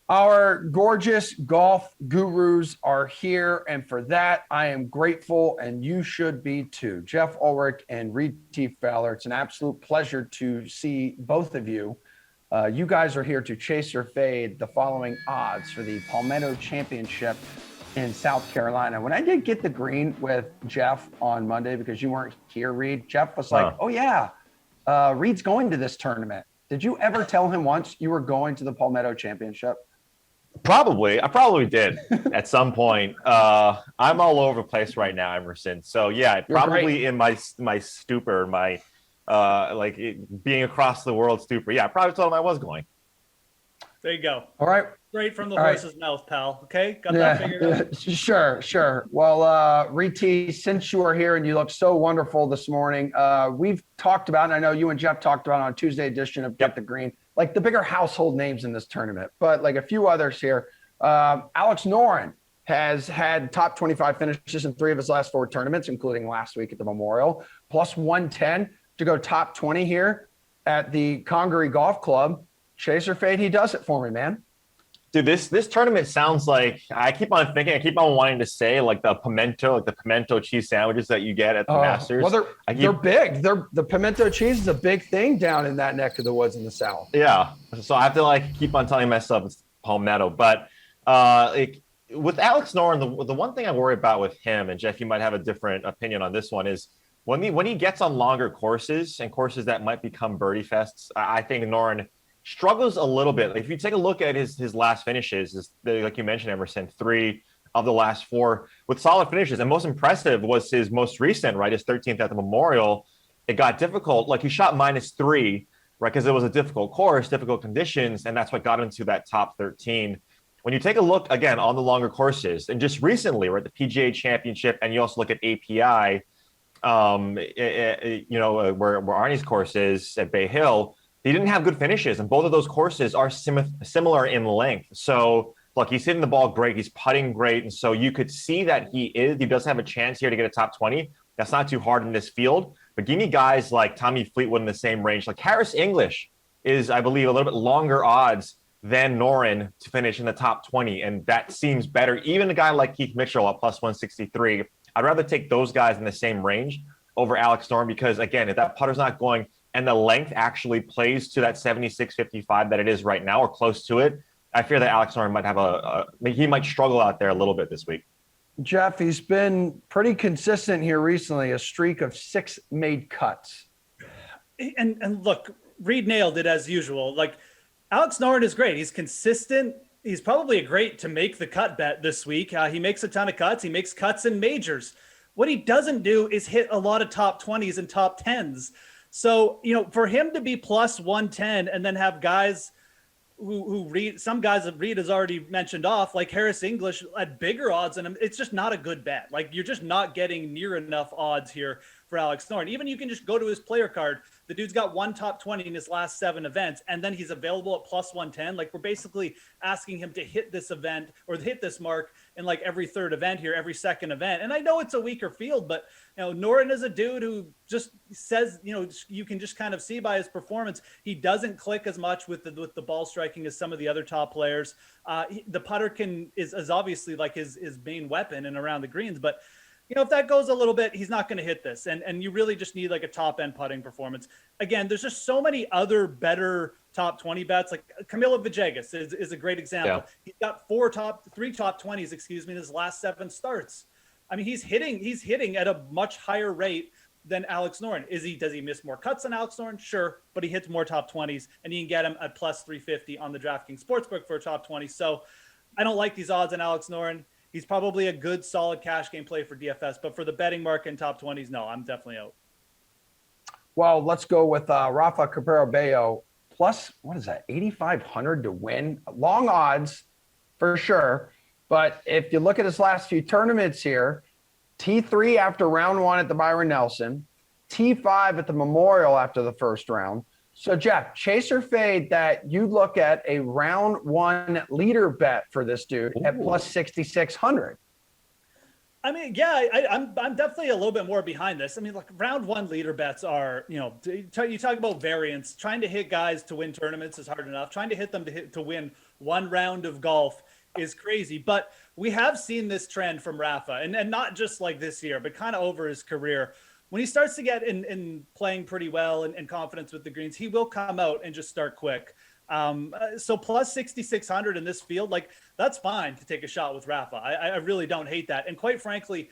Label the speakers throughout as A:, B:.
A: Our gorgeous golf gurus are here, and for that, I am grateful, and you should be too. Geoff Ulrich and Reid Fowler, it's an absolute pleasure to see both of you. You guys are here to chase or fade the following odds for the Palmetto Championship in South Carolina. When I did get the green with Geoff on Monday, because you weren't here, Reid, Geoff was like, oh yeah, Reid's going to this tournament. Did you ever tell him once you were going to the Palmetto Championship?
B: I probably did at some point. I'm all over the place right now, Emerson. So yeah,
A: You're
B: probably
A: great.
B: in my stupor, being across the world stupor. Yeah, I probably told him I was going.
C: There you go.
A: All right.
C: Straight from the
A: All right.
C: horse's mouth, pal. Okay, got that figured out.
A: Sure. Well, Reid, since you are here and you look so wonderful this morning, we've talked about, and I know you and Geoff talked about on Tuesday edition of Get the Green, like the bigger household names in this tournament, but like a few others here. Alex Noren has had top 25 finishes in 3 of his last 4 tournaments, including last week at the Memorial, plus 110 to go top 20 here at the Congaree Golf Club. Chase or fade, he does it for me, man.
B: Dude, this tournament sounds like I keep on wanting to say like the pimento cheese sandwiches that you get at the Masters.
A: Well, they're big. The pimento cheese is a big thing down in that neck of the woods in the South.
B: Yeah, so I have to keep on telling myself it's palmetto. But with Alex Noren, the one thing I worry about with him, and Geoff, you might have a different opinion on this one, is when he gets on longer courses and courses that might become birdie fests. I think Noren struggles a little bit. If you take a look at his last finishes, like you mentioned, Emerson, 3 of the last 4 with solid finishes. And most impressive was his most recent, right? His 13th at the Memorial. It got difficult. Like he shot -3, right? Because it was a difficult course, difficult conditions. And that's what got him to that top 13. When you take a look again on the longer courses, and just recently, right, the PGA Championship, and you also look at API, where Arnie's course is at Bay Hill, he didn't have good finishes, and both of those courses are similar in length. So, look, he's hitting the ball great, he's putting great, and so you could see that he does have a chance here to get a top 20. That's not too hard in this field, but give me guys like Tommy Fleetwood in the same range. Like Harris English is, I believe, a little bit longer odds than Noren to finish in the top 20, and that seems better. Even a guy like Keith Mitchell at plus 163, I'd rather take those guys in the same range over Alex Noren because, again, if that putter's not going and the length actually plays to that 76.55 that it is right now or close to it, I fear that Alex Noren might have he might struggle out there a little bit this week.
A: Geoff, he's been pretty consistent here recently, a streak of 6 made cuts.
C: And look, Reid nailed it as usual. Like Alex Noren is great. He's consistent. He's probably a great to make the cut bet this week. He makes a ton of cuts. He makes cuts in majors. What he doesn't do is hit a lot of top 20s and top 10s. So, for him to be plus 110 and then have guys who Reid, some guys that Reid has already mentioned off, like Harris English at bigger odds than him, it's just not a good bet. Like you're just not getting near enough odds here for Alex Noren. Even you can just go to his player card. The dude's got 1 top 20 in his last 7 events, and then he's available at plus 110. Like we're basically asking him to hit this event or hit this mark in like every 3rd event here, every 2nd event. And I know it's a weaker field, but Noren is a dude who just says, you can just kind of see by his performance, he doesn't click as much with the ball striking as some of the other top players. The putter is obviously like his main weapon and around the greens, but if that goes a little bit, he's not going to hit this. And you really just need like a top end putting performance. Again, there's just so many other better top 20 bets. Like Camilo Villegas is a great example. Yeah. He's got 3 top 20s, in his last 7 starts. I mean, he's hitting at a much higher rate than Alex Noren. Does he miss more cuts than Alex Noren? Sure, but he hits more top 20s, and you can get him at plus 350 on the DraftKings Sportsbook for a top 20. So I don't like these odds on Alex Noren. He's probably a good, solid cash game play for DFS, but for the betting market in top 20s, no, I'm definitely out.
A: Well, let's go with Rafa Cabrera-Bello plus, what is that, 8,500 to win? Long odds for sure. But if you look at his last few tournaments here, T3 after round 1 at the Byron Nelson, T5 at the Memorial after the first round. So, Geoff, chase or fade that you look at a round 1 leader bet for this dude at plus 6,600.
C: I mean, yeah, I'm definitely a little bit more behind this. I mean, like round one leader bets are, you talk about variance. Trying to hit guys to win tournaments is hard enough. Trying to hit them to win one round of golf is crazy. But we have seen this trend from Rafa, and not just like this year, but kind of over his career. When he starts to get in playing pretty well and confidence with the greens, he will come out and just start quick. So plus 6,600 in this field, like that's fine to take a shot with Rafa. I really don't hate that. And quite frankly,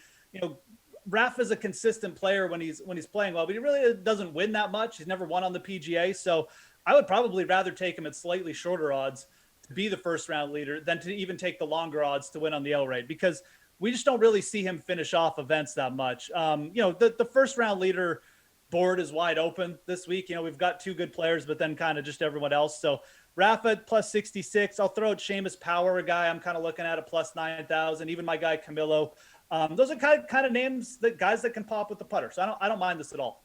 C: Rafa's a consistent player when he's playing well, but he really doesn't win that much. He's never won on the PGA. So I would probably rather take him at slightly shorter odds to be the first round leader than to even take the longer odds to win on the L rate, because we just don't really see him finish off events that much. The first round leader board is wide open this week. We've got two good players, but then kind of just everyone else. So Rafa plus 66. I'll throw out Seamus Power, a guy I'm kind of looking at plus 9,000. Even my guy Camilo. Those are kind of names that guys that can pop with the putter. So I don't mind this at all.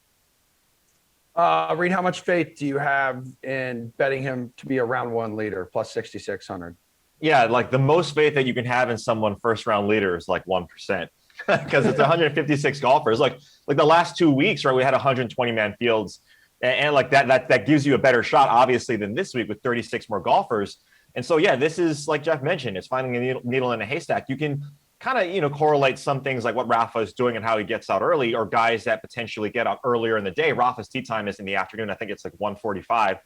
A: Reid, how much faith do you have in betting him to be a round one leader plus 6,600?
B: Yeah, like the most faith that you can have in someone first round leader is like 1%. Because it's 156 golfers. Like the last 2 weeks, right? We had 120 man fields, and like that gives you a better shot, obviously, than this week with 36 more golfers. And so, yeah, this is like Geoff mentioned, it's finding a needle in a haystack. You can kind of correlate some things like what Rafa is doing and how he gets out early, or guys that potentially get out earlier in the day. Rafa's tee time is in the afternoon. I think it's like 1:45,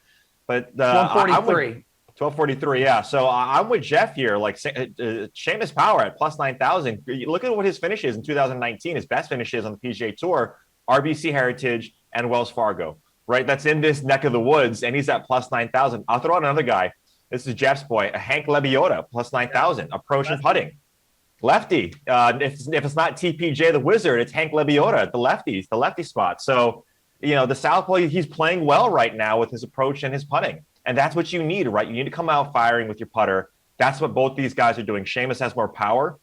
B: but
A: 1:43.
B: 12:43, yeah. So I'm with Geoff here. Like Seamus Power at plus 9,000. Look at what his finishes in 2019. His best finishes on the PGA Tour, RBC Heritage and Wells Fargo. Right, that's in this neck of the woods, and he's at plus 9,000. I'll throw out another guy. This is Geoff's boy, Hank Lebioda, plus 9,000. Approach and putting, lefty. If it's not TPJ the Wizard, it's Hank Lebioda, the lefty spot. So the southpaw, he's playing well right now with his approach and his putting. And that's what you need, right? You need to come out firing with your putter. That's what both these guys are doing. Seamus has more power.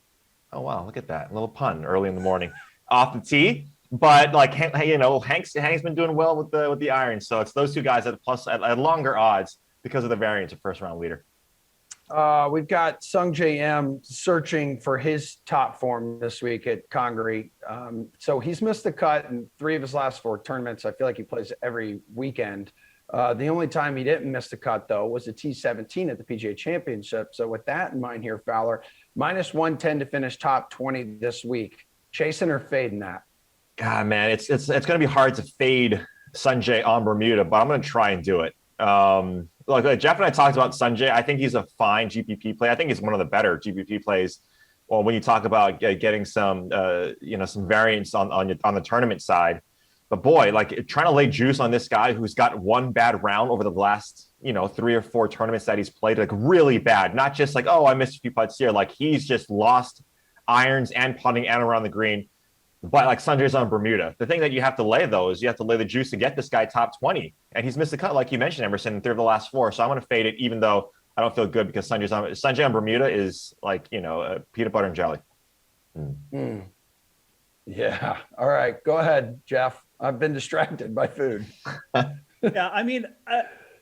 B: Oh, wow. Look at that. A little pun early in the morning off the tee. But like, Hank's been doing well with the irons. So it's those two guys at longer odds because of the variance of first round leader.
A: We've got Sung J M searching for his top form this week at Congaree. So he's missed the cut in 3 of his last 4 tournaments. I feel like he plays every weekend. The only time he didn't miss the cut, though, was the T17 at the PGA Championship. So with that in mind here, Fowler, minus 110 to finish top 20 this week. Chasing or fading that?
B: God, man, it's going to be hard to fade Sanjay on Bermuda, but I'm going to try and do it. Like Geoff and I talked about Sanjay. I think he's a fine GPP play. I think he's one of the better GPP plays. Well, when you talk about getting some variance on the tournament side. But boy, like trying to lay juice on this guy who's got one bad round over the last, 3 or 4 tournaments that he's played, like really bad. Not just like, oh, I missed a few putts here. Like he's just lost irons and putting and around the green. But like Sanjay's on Bermuda. The thing that you have to lay, though, is you have to lay the juice to get this guy top 20. And he's missed the cut, like you mentioned, Emerson, in 3 of the last 4. So I'm going to fade it, even though I don't feel good because Sanjay on Bermuda is like, peanut butter and jelly.
A: Yeah. All right. Go ahead, Geoff. I've been distracted by food.
C: Yeah, I mean,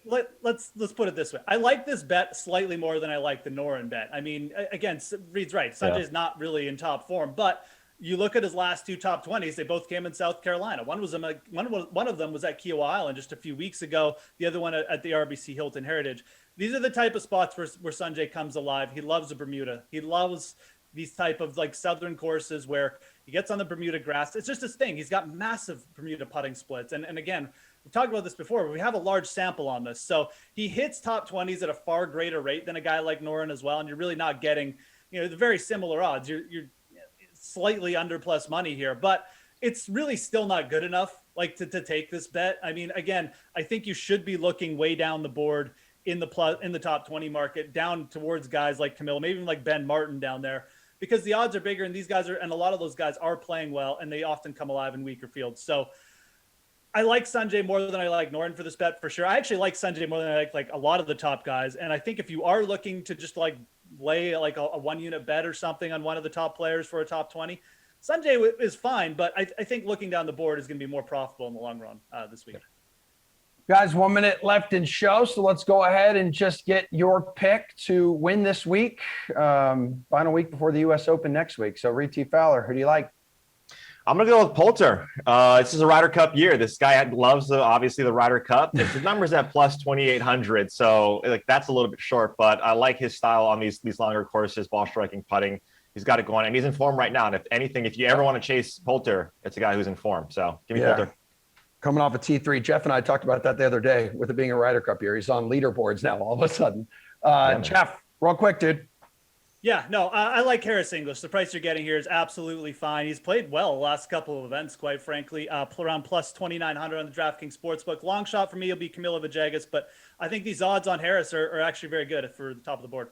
C: let's put it this way. I like this bet slightly more than I like the Noren bet. I mean, again, Reid's right. Sanjay's not really in top form, but you look at his last 2 top 20s, they both came in South Carolina. One of them was at Kiowa Island just a few weeks ago. The other one at the RBC Hilton Heritage. These are the type of spots where Sanjay comes alive. He loves the Bermuda. He loves these type of like southern courses where he gets on the Bermuda grass. It's just his thing. He's got massive Bermuda putting splits. And again, we've talked about this before, but we have a large sample on this. So he hits top 20s at a far greater rate than a guy like Noren as well. And you're really not getting, the very similar odds. You're slightly under plus money here, but it's really still not good enough like to take this bet. I mean, again, I think you should be looking way down the board in the top 20 market, down towards guys like Camilo, maybe even like Ben Martin down there, because the odds are bigger and a lot of those guys are playing well and they often come alive in weaker fields. So I like Sanjay more than I like Noren for this bet for sure. I actually like Sanjay more than I like a lot of the top guys. And I think if you are looking to just like lay like a 1-unit bet or something on one of the top players for a top 20, Sanjay is fine. But I think looking down the board is going to be more profitable in the long run this week.
A: Guys, 1 minute left in show, so let's go ahead and just get your pick to win this week. Final week before the U.S. Open next week. So, Reid T. Fowler, who do you like?
B: I'm going to go with Poulter. This is a Ryder Cup year. This guy loves, obviously, the Ryder Cup. His number's at plus 2,800, so like that's a little bit short, but I like his style on these longer courses, ball striking, putting. He's got it going, and he's in form right now. And if anything, if you ever want to chase Poulter, it's a guy who's in form. So give me Poulter.
A: Coming off a T3. Jeff and I talked about that the other day with it being a Ryder Cup year. He's on leaderboards now all of a sudden. Geoff, real quick, dude.
C: Yeah, no, I like Harris English. The price you're getting here is absolutely fine. He's played well the last couple of events, quite frankly. Around plus 2,900 on the DraftKings Sportsbook. Long shot for me will be Camilo Villegas, but I think these odds on Harris are actually very good for the top of the board.